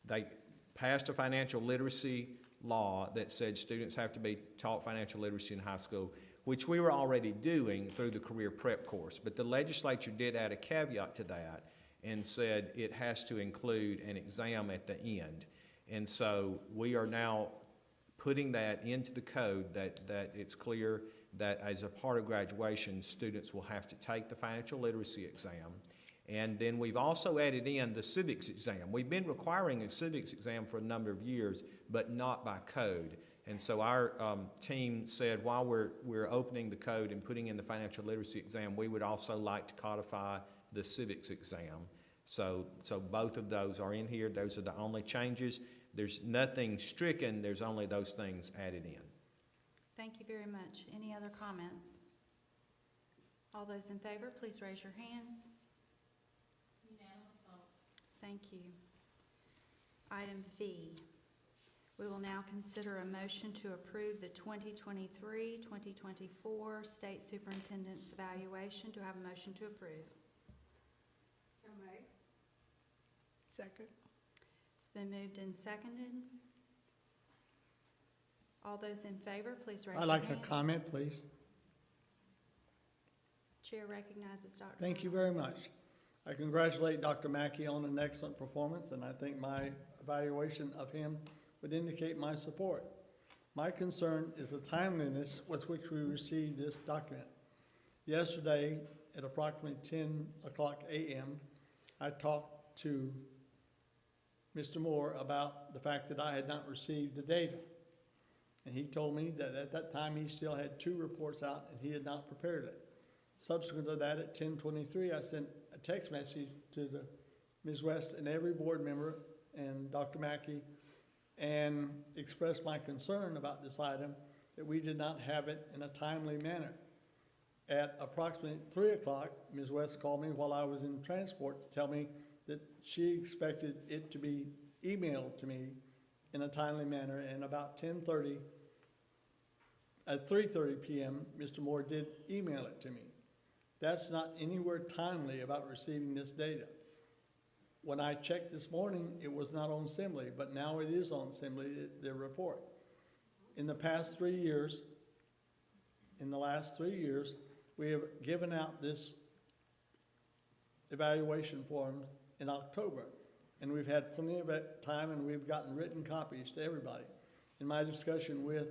they passed a financial literacy law that said students have to be taught financial literacy in high school, which we were already doing through the career prep course. But the legislature did add a caveat to that and said it has to include an exam at the end. And so we are now putting that into the code that it's clear that as a part of graduation, students will have to take the financial literacy exam. And then we've also added in the civics exam. We've been requiring a civics exam for a number of years, but not by code. And so our team said, while we're opening the code and putting in the financial literacy exam, we would also like to codify the civics exam. So both of those are in here. Those are the only changes. There's nothing stricken. There's only those things added in. Thank you very much. Any other comments? All those in favor, please raise your hands. Unanimous vote. Thank you. Item V. We will now consider a motion to approve the 2023-2024 State Superintendent's Evaluation. Do I have a motion to approve? So made. Second. It's been moved and seconded. All those in favor, please raise your I'd hands. like a comment, please. Chair recognizes Dr. Thank you Reynolds. very much. I congratulate Dr. Mackey on an excellent performance, and I think my evaluation of him would indicate my support. My concern is the timeliness with which we received this document. Yesterday, at approximately 10 o'clock a.m., I talked to Mr. Moore about the fact that I had not received the data. And he told me that at that time, he still had 2 reports out and he had not prepared it. Subsequent to that, at 10:23, I sent a text message to Ms. West and every board member and Dr. Mackey and expressed my concern about this item, that we did not have it in a timely manner. At approximately 3 o'clock, Ms. West called me while I was in transport to tell me that she expected it to be emailed to me in a timely manner, and about 10:30, at 3:30 p.m., Mr. Moore did email it to me. That's not anywhere timely about receiving this data. When I checked this morning, it was not on Assembly, but now it is on Assembly, the report. In the last 3 years, we have given out this evaluation form in October, and we've had plenty of time, and we've gotten written copies to everybody. In my discussion with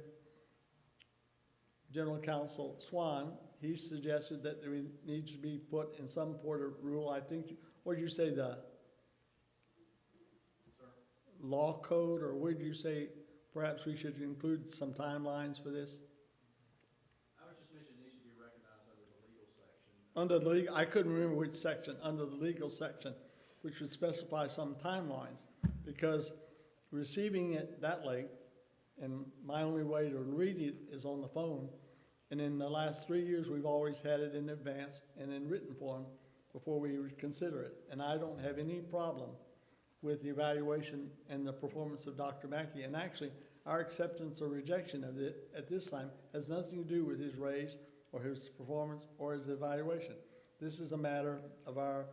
General Counsel Swan, he suggested that there needs to be put in some sort of rule. I think, what did you say, the law code, or would you say perhaps we should include some timelines for this? I was just mentioning it needs to be recognized under the legal section. Under the legal, I couldn't remember which section, under the legal section, which would specify some timelines, because receiving it that late, and my only way to read it is on the phone, and in the last 3 years, we've always had it in advance and in written form before we would consider it. And I don't have any problem with the evaluation and the performance of Dr. Mackey. And actually, our acceptance or rejection of it at this time has nothing to do with his raise or his performance or his evaluation. This is a matter of our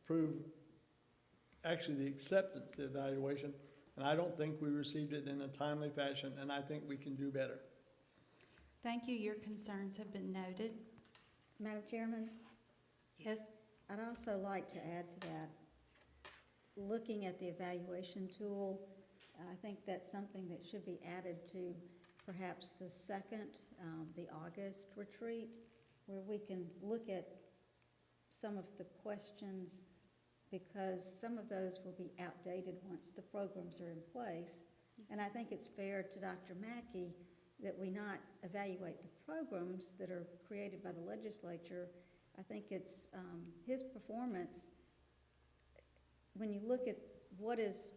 the acceptance, the evaluation, and I don't think we received it in a timely fashion, and I think we can do better. Thank you. Your concerns have been noted. Madam Chairman, Yes? I'd also like to add to that, looking at the evaluation tool, I think that's something that should be added to perhaps the second, the August retreat, where we can look at some of the questions, because some of those will be outdated once the programs are in place. And I think it's fair to Dr. Mackey that we not evaluate the programs that are created by the legislature. I think it's his performance. When you look at what is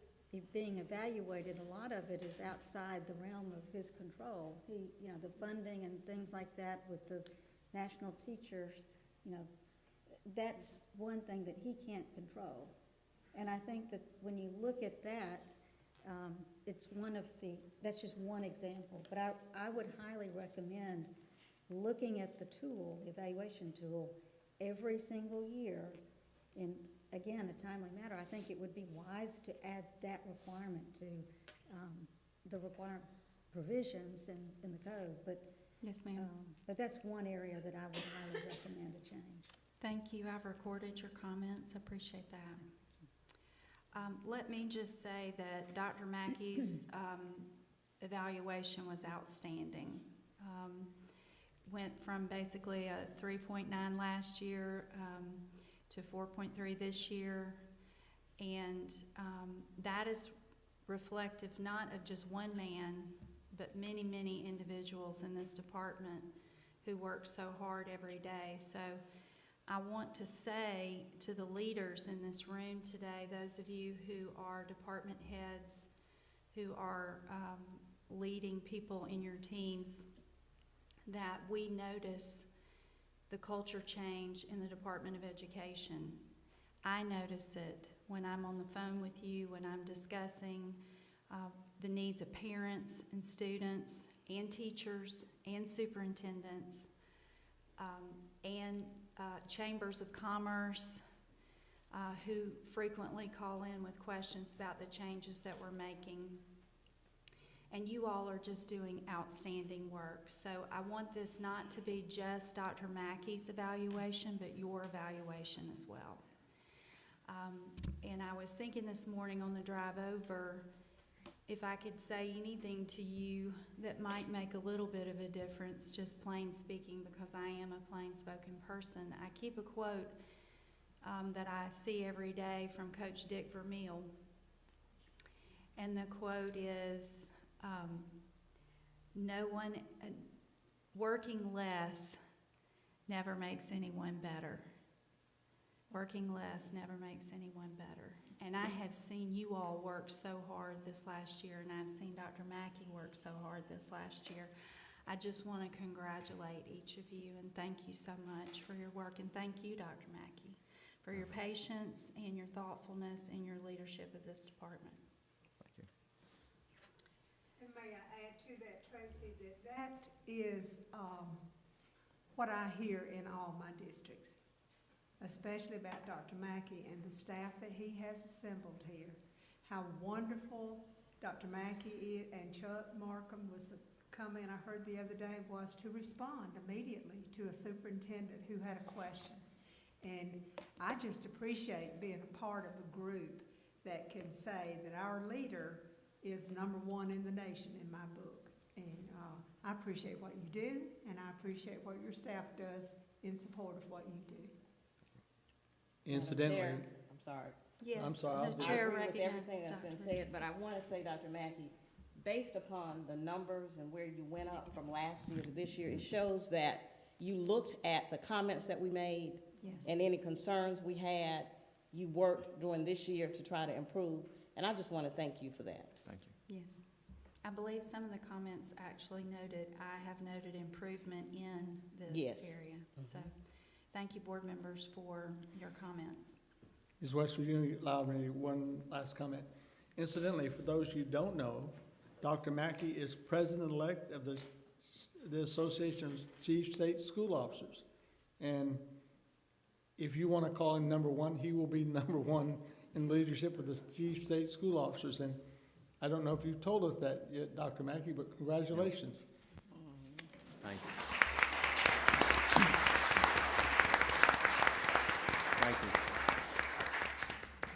being evaluated, a lot of it is outside the realm of his control. The funding and things like that with the national teachers, that's one thing that he can't control. And I think that when you look at that, that's just one example. But I would highly recommend looking at the tool, the evaluation tool, every single year in, again, a timely manner. I think it would be wise to add that requirement to the requirement provisions in the code. But Yes, ma'am. but that's one area that I would highly recommend a change. Thank you. I've recorded your comments. Appreciate that. Let me just say that Dr. Mackey's evaluation was outstanding. Went from basically a 3.9 last year to 4.3 this year. And that is reflective not of just one man, but many, many individuals in this department who work so hard every day. So I want to say to the leaders in this room today, those of you who are department heads, who are leading people in your teams, that we notice the culture change in the Department of Education. I notice it when I'm on the phone with you, when I'm discussing the needs of parents and students and teachers and superintendents and chambers of commerce who frequently call in with questions about the changes that we're making. And you all are just doing outstanding work. So I want this not to be just Dr. Mackey's evaluation, but your evaluation as well. And I was thinking this morning on the drive over, if I could say anything to you that might make a little bit of a difference, just plain speaking, because I am a plain-spoken person. I keep a quote that I see every day from Coach Dick Vermeil. And the quote is, working less never makes anyone better. Working less never makes anyone better. And I have seen you all work so hard this last year, and I've seen Dr. Mackey work so hard this last year. I just want to congratulate each of you and thank you so much for your work. And thank you, Dr. Mackey, for your patience and your thoughtfulness and your leadership of this department. Thank you. And may I add to that, Tracy, that is what I hear in all my districts, especially about Dr. Mackey and the staff that he has assembled here. How wonderful Dr. Mackey and Chuck Markham was the comment I heard the other day was to respond immediately to a superintendent who had a question. And I just appreciate being a part of a group that can say that our leader is #1 in the nation in my book. And I appreciate what you do, and I appreciate what your staff does in support of what you do. Incidentally, Madam Chair, I'm sorry. Yes, sorry, the I chair I agree with recognizes everything that's been Dr. said, but I want to say, Dr. Mackey, based upon the numbers and where you went up from last year to this year, it shows that you looked at the comments that we made Yes. and any concerns we had. You worked during this year to try to improve, and I just want to thank you for that. Thank you. Yes. I believe some of the comments actually noted, I have noted improvement in this Yes. area. So, thank you, board members, for your comments. Ms. West, would you allow me one last comment? Incidentally, for those you don't know, Dr. Mackey is president-elect of the Association of Chief State School Officers. And if you want to call him #1, he will be #1 in leadership of the Chief State School Officers. And I don't know if you've told us that yet, Dr. Mackey, but congratulations. Thank you. Thank you.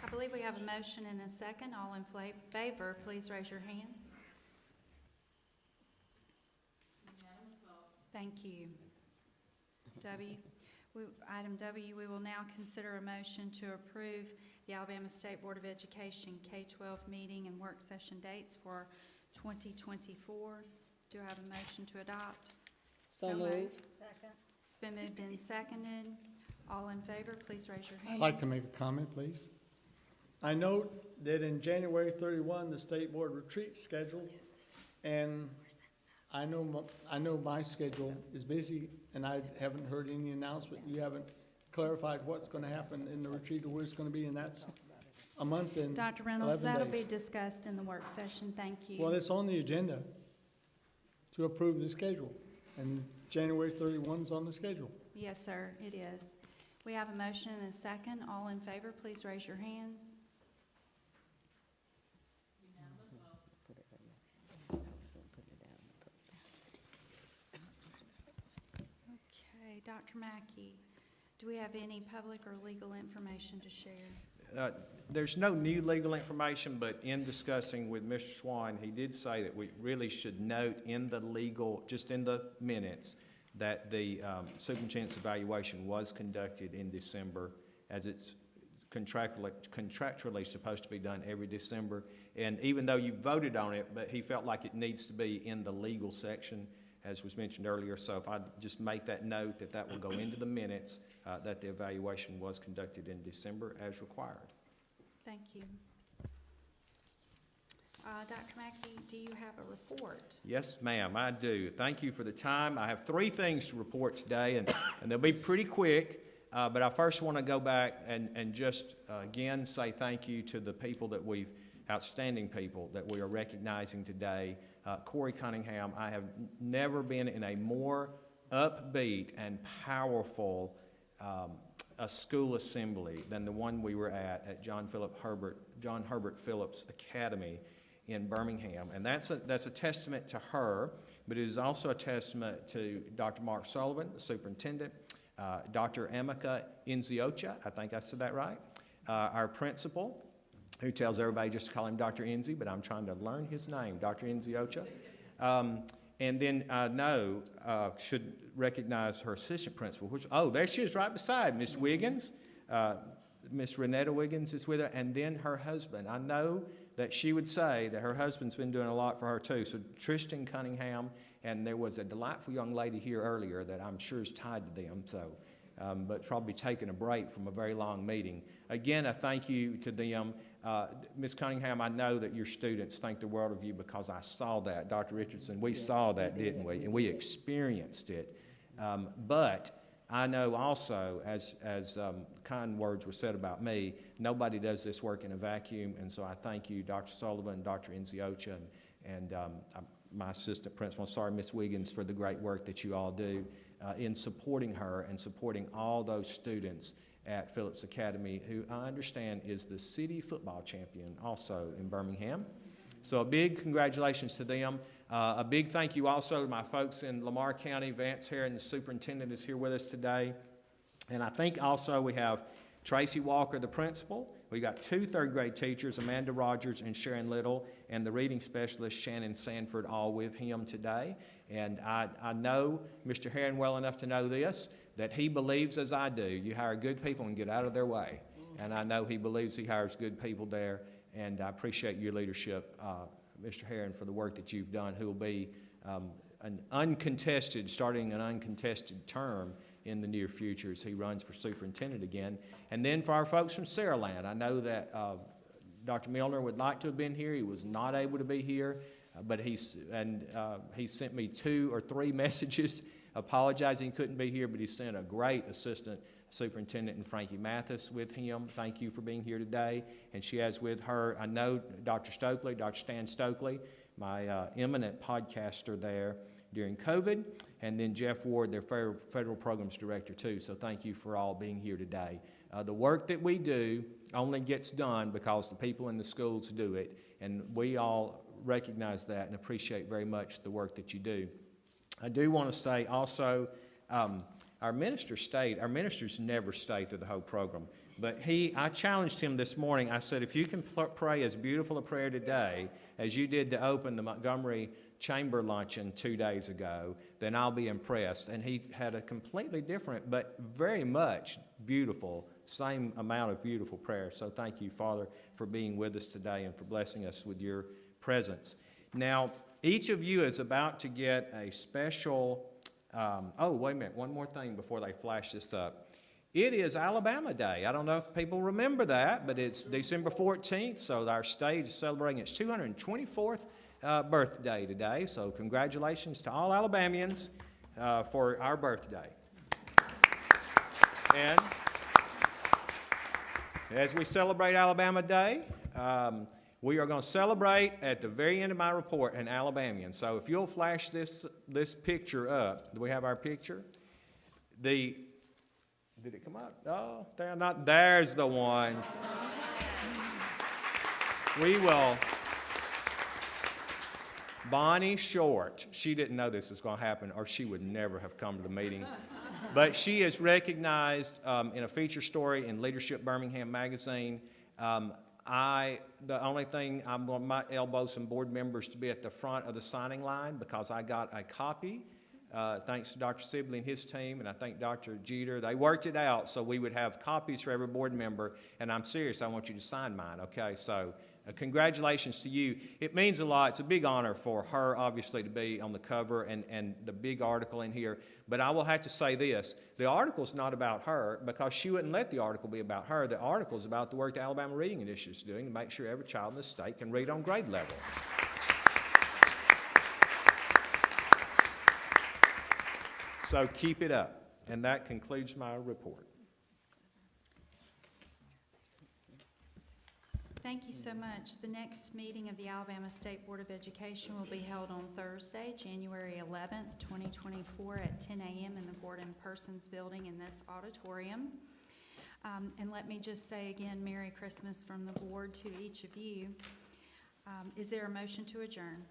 I believe we have a motion and a second. All in favor, please raise your hands. Thank you. Item W, we will now consider a motion to approve the Alabama State Board of Education K-12 meeting and work session dates for 2024. Do I have a motion to adopt? So moved. Second. It's been moved and seconded. All in favor, please raise your hands. I'd like to make a comment, please. I note that in January 31, the State Board retreat scheduled, and I know my schedule is busy, and I haven't heard any announcement. You haven't clarified what's going to happen in the retreat or where it's going to be, and that's a month and 11 days. Dr. Reynolds, that'll be discussed in the work session. Thank you. Well, it's on the agenda to approve the schedule, and January 31 is on the schedule. Yes, sir, it is. We have a motion and a second. All in favor, please raise your hands. Okay, Dr. Mackey, do we have any public or legal information to share? There's no new legal information, but in discussing with Mr. Swan, he did say that we really should note in the legal, just in the minutes, that the superintendent's evaluation was conducted in December, as it's contractually supposed to be done every December. And even though you voted on it, but he felt like it needs to be in the legal section, as was mentioned earlier. So if I just make that note, that will go into the minutes, that the evaluation was conducted in December as required. Thank you. Dr. Mackey, do you have a report? Yes, ma'am, I do. Thank you for the time. I have 3 things to report today, and they'll be pretty quick. But I first want to go back and just again say thank you to the people that outstanding people that we are recognizing today. Corey Cunningham, I have never been in a more upbeat and powerful a school assembly than the one we were at John Herbert Phillips Academy in Birmingham. And that's a testament to her, but it is also a testament to Dr. Mark Sullivan, the superintendent, Dr. Emeka Nziocha, I think I said that right, our principal, who tells everybody just to call him Dr. Enzi, but I'm trying to learn his name, Dr. Enzi Ocha. And then should recognize her assistant principal, which, there she is right beside Miss Wiggins. Miss Renetta Wiggins is with her, and then her husband. I know that she would say that her husband's been doing a lot for her too. So Tristan Cunningham, and there was a delightful young lady here earlier that I'm sure is tied to them, so, but probably taking a break from a very long meeting. Again, a thank you to them. Ms. Cunningham, I know that your students think the world of you because I saw that. Dr. Richardson, we saw that, didn't we? And we experienced it. But I know also, as kind words were said about me, nobody does this work in a vacuum, and so I thank you, Dr. Sullivan, Dr. Nziocha, and my assistant principal, Miss Wiggins, for the great work that you all do in supporting her and supporting all those students at Phillips Academy, who I understand is the city football champion also in Birmingham. So a big congratulations to them. A big thank you also to my folks in Lamar County. Vance Heron, the superintendent, is here with us today. And I think also we have Tracy Walker, the principal. We got 2 third-grade teachers, Amanda Rogers and Sharon Little, and the reading specialist, Shannon Sanford, all with him today. And I know Mr. Heron well enough to know this, that he believes, as I do, you hire good people and get out of their way. And I know he believes he hires good people there, and I appreciate your leadership, Mr. Heron, for the work that you've done, who will be starting an uncontested term in the near future as he runs for superintendent again. And then for our folks from Saraland, I know that Dr. Milner would like to have been here. He was not able to be here, but he sent me 2 or 3 messages apologizing he couldn't be here, but he sent a great assistant superintendent and Frankie Mathis with him. Thank you for being here today. And she has with her, I know Dr. Stan Stokely, my eminent podcaster there during COVID, and then Jeff Ward, their federal programs director too. So thank you for all being here today. The work that we do only gets done because the people in the schools do it, and we all recognize that and appreciate very much the work that you do. I do want to say also, our ministers never stay through the whole program, but I challenged him this morning. I said, if you can pray as beautiful a prayer today as you did to open the Montgomery Chamber Luncheon 2 days ago, then I'll be impressed. And he had a completely different, but very much beautiful, same amount of beautiful prayer. So thank you, Father, for being with us today and for blessing us with your presence. Now, each of you is about to get a special, wait a minute, one more thing before they flash this up. It is Alabama Day. I don't know if people remember that, but it's December 14th, so our state is celebrating its 224th birthday today. So congratulations to all Alabamians for our birthday. And as we celebrate Alabama Day, we are going to celebrate at the very end of my report an Alabamian. So if you'll flash this picture up, do we have our picture? Did it come up? Oh, there's the one. We will. Bonnie Short. She didn't know this was going to happen, or she would never have come to the meeting. But she is recognized in a feature story in Leadership Birmingham magazine. The only thing, I'm going to elbow some board members to be at the front of the signing line because I got a copy, thanks to Dr. Sibley and his team, and I think Dr. Jeter. They worked it out so we would have copies for every board member, and I'm serious, I want you to sign mine, okay? So congratulations to you. It means a lot. It's a big honor for her, obviously, to be on the cover and the big article in here. But I will have to say this. The article's not about her because she wouldn't let the article be about her. The article's about the work the Alabama Reading Initiative is doing to make sure every child in the state can read on grade level. So keep it up. And that concludes my report. Thank you so much. The next meeting of the Alabama State Board of Education will be held on Thursday, January 11th, 2024 at 10 a.m. in the Gordon Persons Building in this auditorium. And let me just say again, Merry Christmas from the board to each of you. Is there a motion to adjourn?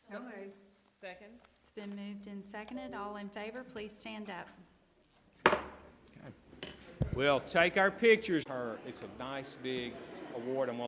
So moved. Second. It's been moved and seconded. All in favor, please stand up. Okay. We'll take our pictures. It's a nice big award. I'm gonna